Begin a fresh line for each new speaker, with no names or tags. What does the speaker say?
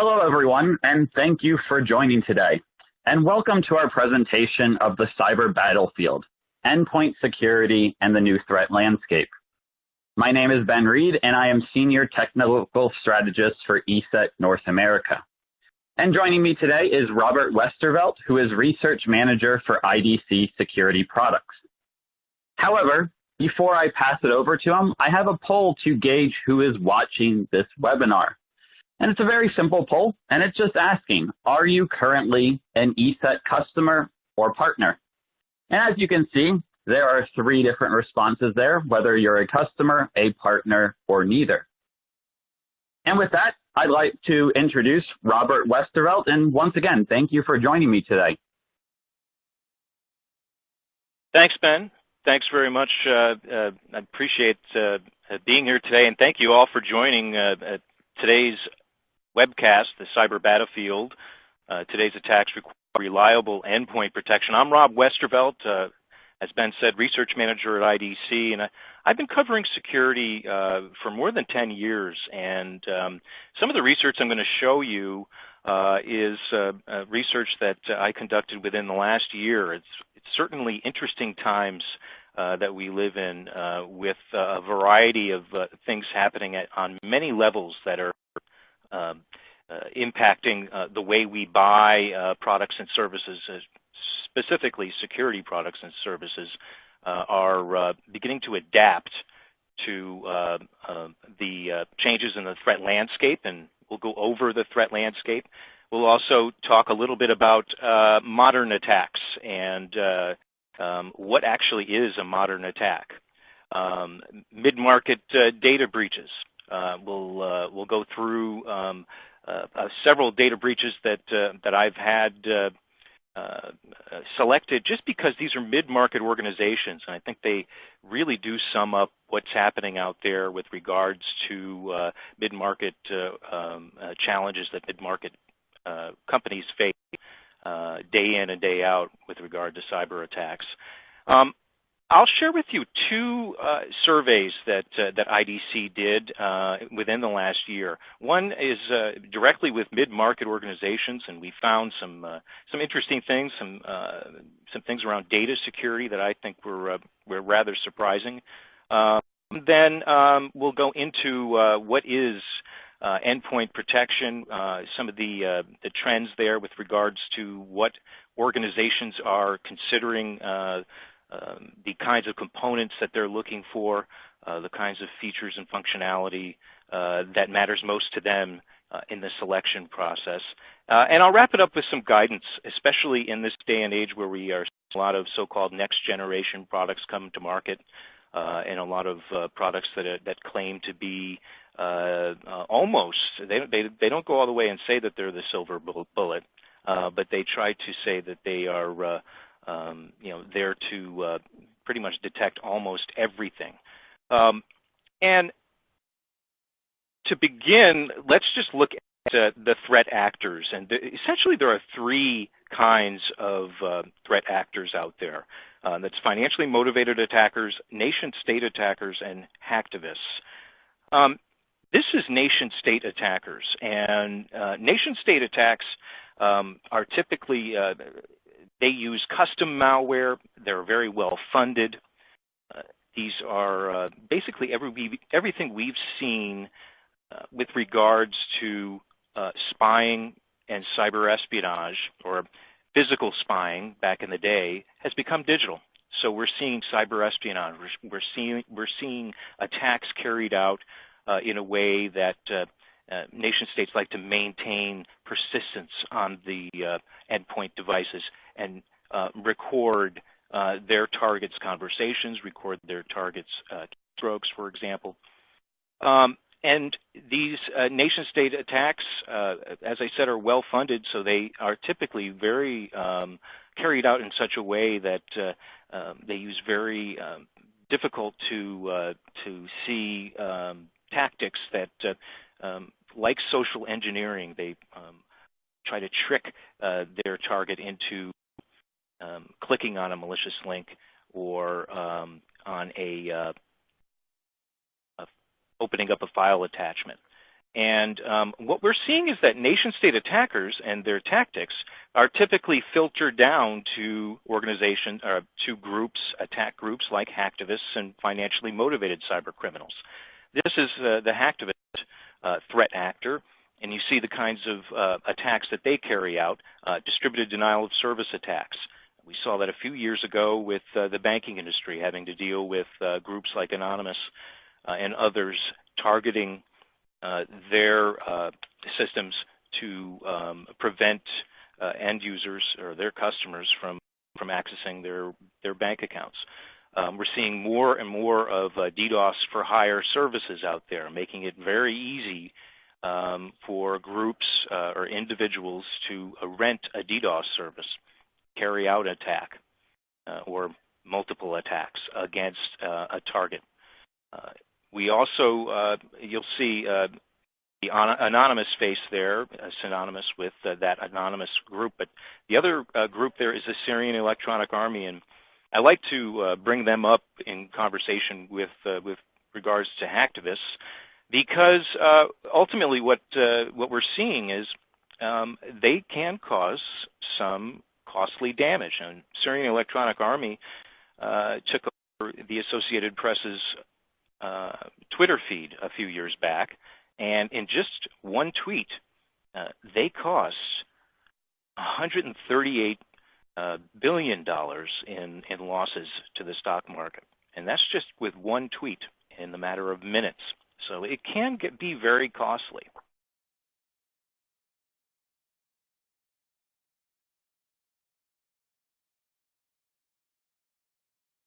Hello, everyone, and thank you for joining today. And welcome to our presentation of the cyber battlefield, endpoint security, and the new threat landscape. My name is Ben Reed, and I am Senior Technical Strategist for ESET North America. And joining me today is Robert Westervelt, who is Research Manager for IDC Security Products. However, before I pass it over to him, I have a poll to gauge who is watching this webinar. And it's a very simple poll, and it's just asking, are you currently an ESET customer or partner? And as you can see, there are 3 different responses there, whether you're a customer, a partner, or neither. And with that, I'd like to introduce Robert Westervelt, and once again, thank you for joining me today.
Thanks, Ben. Thanks very much. I appreciate being here today, and thank you all for joining today's webcast, the cyber battlefield. Today's attacks require reliable endpoint protection. I'm Rob Westervelt, as Ben said, research manager at IDC, and I've been covering security for more than 10 years. And some of the research I'm going to show you is research that I conducted within the last year. It's certainly interesting times that we live in with a variety of things happening on many levels that are impacting the way we buy products and services, specifically security products and services, are beginning to adapt to the changes in the threat landscape, and we'll go over the threat landscape. We'll also talk a little bit about modern attacks and what actually is a modern attack. Mid-market data breaches. We'll go through several data breaches that I've had selected just because these are mid-market organizations, and I think they really do sum up what's happening out there with regards to mid-market challenges that mid-market companies face day in and day out with regard to cyber attacks. I'll share with you 2 surveys that IDC did within the last year. One is directly with mid-market organizations, and we found some interesting things, some things around data security that I think were rather surprising. Then we'll go into what is endpoint protection, some of the trends there with regards to what organizations are considering, the kinds of components that they're looking for, the kinds of features and functionality that matters most to them in the selection process. And I'll wrap it up with some guidance, especially in this day and age where we are seeing a lot of so-called next-generation products come to market, and a lot of products that claim to be almost, they don't go all the way and say that they're the silver bullet, but they try to say that they are there to pretty much detect almost everything. And to begin, let's just look at the threat actors. And essentially there are 3 kinds of threat actors out there. That's financially motivated attackers, nation-state attackers, and hacktivists. This is nation-state attackers. And nation-state attacks are typically they use custom malware. They're very well funded. These are basically everything we've seen with regards to spying and cyber espionage, or physical spying back in the day, has become digital. So we're seeing cyber espionage. We're seeing attacks carried out in a way that nation states like to maintain persistence on the endpoint devices and record their targets' conversations, record their targets' strokes, for example. And these nation-state attacks, as I said, are well-funded, so they are typically very carried out in such a way that they use very difficult to see tactics that, like social engineering, they try to trick their target into clicking on a malicious link or on opening up a file attachment. And what we're seeing is that nation-state attackers and their tactics are typically filtered down to organizations, or to groups, attack groups like hacktivists and financially motivated cyber criminals. This is the hacktivist threat actor, and you see the kinds of attacks that they carry out, distributed denial of service attacks. We saw that a few years ago with the banking industry having to deal with groups like Anonymous and others targeting their systems to prevent end users or their customers from accessing their bank accounts. We're seeing more and more of DDoS for hire services out there, making it very easy for groups or individuals to rent a DDoS service, carry out an attack or multiple attacks against a target. We also, you'll see the anonymous face there, synonymous with that anonymous group. But the other group there is the Syrian Electronic Army, and I like to bring them up in conversation with regards to hacktivists, because ultimately what we're seeing is they can cause some costly damage. And Syrian Electronic Army took over the Associated Press's Twitter feed a few years back, and in just one tweet, they cost $138 billion in losses to the stock market, and that's just with one tweet in the matter of minutes. So it can be very costly.